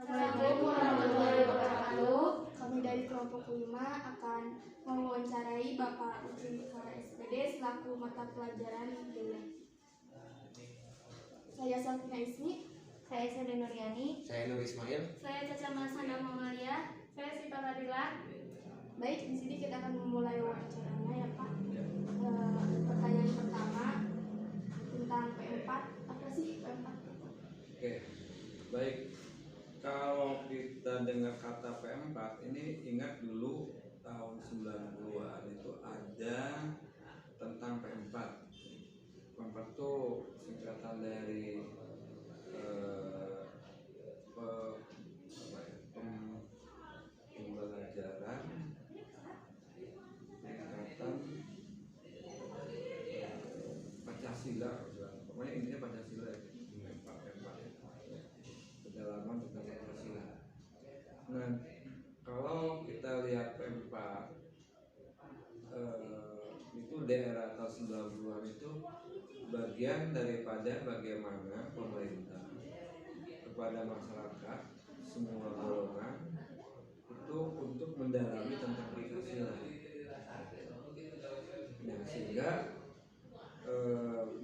Assalamualaikum warahmatullahi wabarakatuh. Kami dari kelompok 5 akan mewawancarai Bapak Uci SPD selaku mata pelajaran geologi. Saya Safina Ismi. Saya Sri Nuryani. Saya Nur Ismail. Saya Caca Marsanda Mamalia. Saya Sita Radila. Baik, di sini kita akan memulai wawancaranya ya Pak. Pertanyaan pertama tentang P4. Apa sih P4? Oke, baik. Kalau kita dengar kata P4 ini ingat dulu tahun 90-an itu ada tentang P4. P4 itu singkatan dari pembelajaran tingkatan Pancasila, pokoknya intinya Pancasila ya. Pendalaman tentang Pancasila. Nah, kalau kita lihat P4 itu daerah tahun 90-an itu bagian daripada bagaimana pemerintah kepada masyarakat semua golongan itu untuk mendalami tentang Pancasila. Nah, sehingga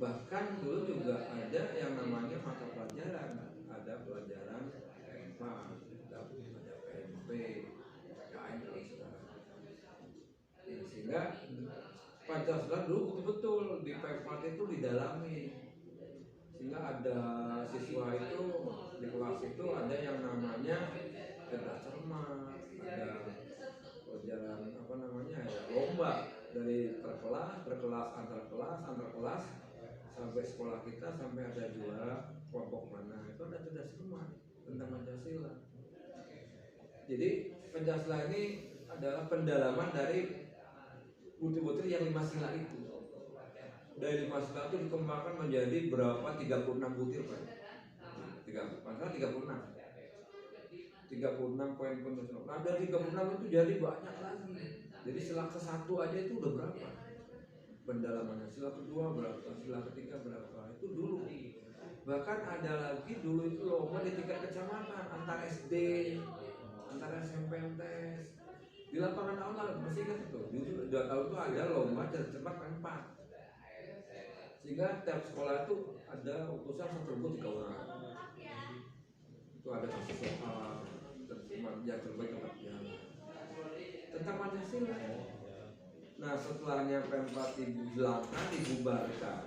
bahkan dulu juga ada yang namanya mata pelajaran, ada pelajaran P4, ada PMP, PKN kalau sekarang. Nah, sehingga Pancasila dulu betul-betul di P4 itu didalami, sehingga ada siswa itu di kelas itu ada yang namanya cerdas cermat, ada pelajaran apa namanya ya, lomba dari per kelas, antar kelas sampai sekolah kita sampai ada juara kelompok mana itu ada cerdas cermat tentang Pancasila. Jadi Pancasila ini adalah pendalaman dari butir-butir yang 5 sila itu. Dari 5 sila itu dikembangkan menjadi berapa? 36 butir Pak. 36 poin penuh. Nah dari 36 itu jadi banyak lagi. Jadi sila ke-1 aja itu udah berapa? Pendalamannya sila kedua berapa? Sila ketiga berapa? Itu dulu. Bahkan ada lagi dulu itu lomba di tingkat kecamatan antar SD, antar SMP MTs. Di lapangan aula masih ingat itu. Di 2 tahun itu ada lomba cepat P4. Sehingga tiap sekolah itu ada utusan 1 regu 3 orang. Itu ada kasih soal yang terbaik tentang Pancasila. Nah setelahnya P4 dibubarkan,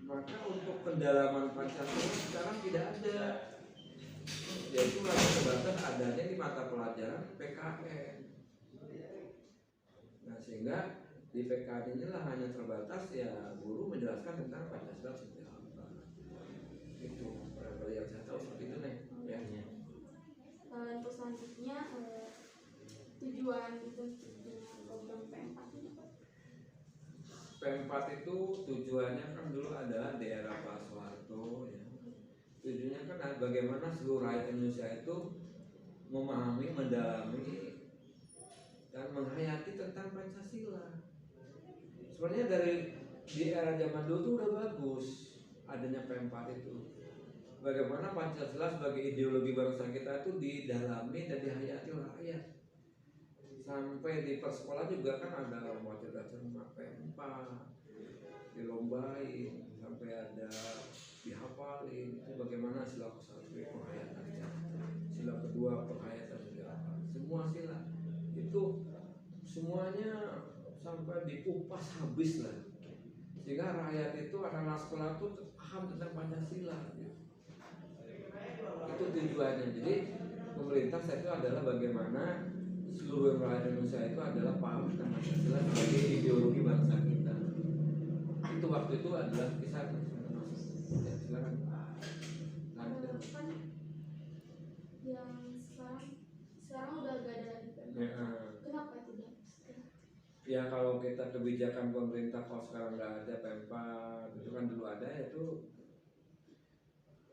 maka untuk pendalaman Pancasila sekarang tidak ada, yaitu hanya sebatas adanya di mata pelajaran PKN. Nah sehingga di PKN inilah hanya terbatas ya guru menjelaskan tentang Pancasila seperti apa. Itu barangkali yang saya tahu seperti itu nih. Ya. Untuk selanjutnya tujuan itu program P4 ini Pak. P4 itu tujuannya kan dulu adalah di era Pak Soeharto ya. Tujuannya kan bagaimana seluruh rakyat Indonesia itu memahami, mendalami dan menghayati tentang Pancasila. Sebenarnya dari di era zaman dulu tuh udah bagus adanya P4 itu. Bagaimana Pancasila sebagai ideologi bangsa kita itu didalami dan dihayati oleh rakyat. Sampai di persekolah juga kan ada lomba cerdas cermat P4, dilombain sampai ada dihafalin. Itu bagaimana sila ke-1 penghayatannya, sila kedua penghayatan juga apa. Semua sila itu semuanya sampai dikupas habis lah. Sehingga rakyat itu anak-anak sekolah itu paham tentang Pancasila. Itu tujuannya. Jadi pemerintah saya itu adalah bagaimana seluruh rakyat Indonesia itu adalah paham tentang Pancasila sebagai ideologi bangsa kita. Itu waktu itu adalah kisah. Ya, silakan. Kan yang sekarang udah gak ada lagi P4. Ya, Kenapa tidak? ya kalau kita kebijakan pemerintah kalau sekarang nggak ada P4 itu kan dulu ada itu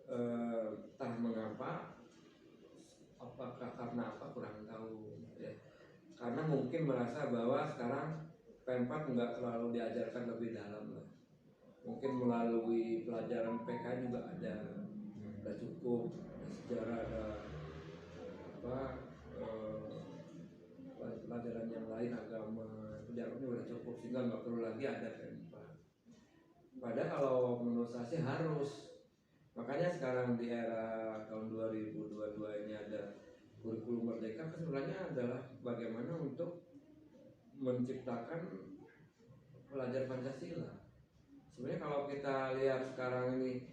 entah mengapa, apakah karena apa kurang tahu ya. Karena mungkin merasa bahwa sekarang P4 nggak terlalu diajarkan lebih dalam lah. Mungkin melalui pelajaran PK juga ada udah cukup, ada sejarah, ada apa pelajaran yang lain, agama itu dianggapnya udah cukup sehingga nggak perlu lagi ada P4. Padahal kalau menurut saya sih harus. Makanya sekarang di era tahun 2022 ini ada kurikulum merdeka, kan sebenarnya adalah bagaimana untuk menciptakan pelajar Pancasila. Sebenarnya kalau kita lihat sekarang ini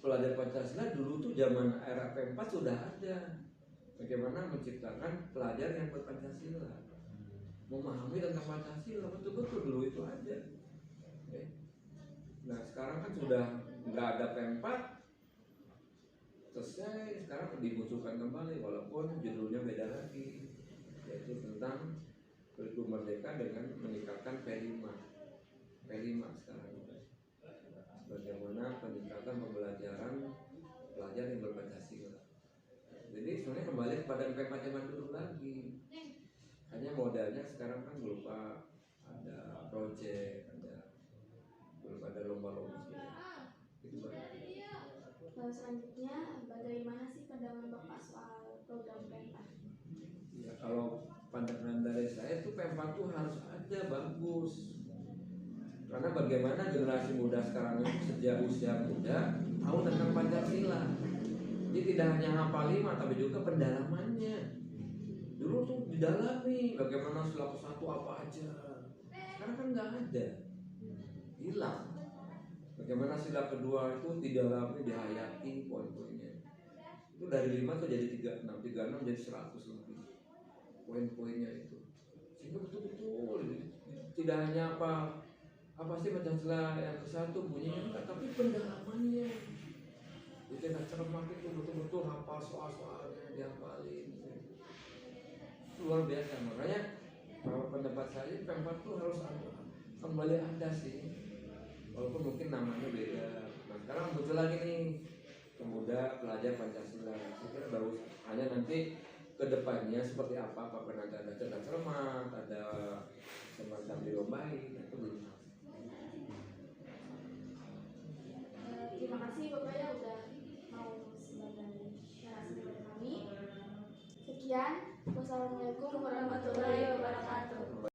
pelajar Pancasila, dulu tuh zaman era P4 sudah ada. Bagaimana menciptakan pelajar yang berpancasila, memahami tentang Pancasila, betul-betul dulu itu ada. Nah sekarang kan sudah nggak ada P4, selesai, sekarang dimunculkan kembali walaupun judulnya beda lagi, yaitu tentang kurikulum merdeka dengan meningkatkan P5 sekarang. Bagaimana peningkatan pembelajaran pelajar yang berpancasila. Jadi sebenarnya kembali kepada P4 zaman dulu lagi. Hanya modalnya sekarang kan berupa ada project, belum ada lomba-lomba. Itu Selanjutnya, bagaimana sih pandangan Bapak soal program P4? Ya, kalau pandangan dari saya itu P4 itu harus ada, bagus. Karena bagaimana generasi muda sekarang itu sejak usia muda tahu tentang Pancasila. Jadi tidak hanya hafal 5 tapi juga pendalamannya. Dulu tuh didalami bagaimana sila ke-1 apa aja. Sekarang kan nggak ada, hilang. Bagaimana sila kedua itu didalami, dihayati poin-poinnya. Itu dari 5 tuh jadi 36 jadi 100 lebih poin-poinnya itu. Sehingga betul-betul tidak hanya apa sih Pancasila yang ke-1 bunyinya enggak, tapi pendalamannya. Itu tidak cermat, itu betul-betul hafal soal-soalnya, dihafalin. Luar biasa. Makanya kalau pendapat saya P4 tuh harus kembali ada sih. Walaupun mungkin namanya beda. Nah sekarang muncul lagi nih pemuda pelajar Pancasila. Saya kira bagus. Hanya nanti kedepannya seperti apa? Apakah nanti ada cerdas cermat, ada semacam dilombain, itu belum tahu. Terima kasih Bapak ya udah mau sebagai narasi kepada kami. Sekian, wassalamualaikum warahmatullahi wabarakatuh.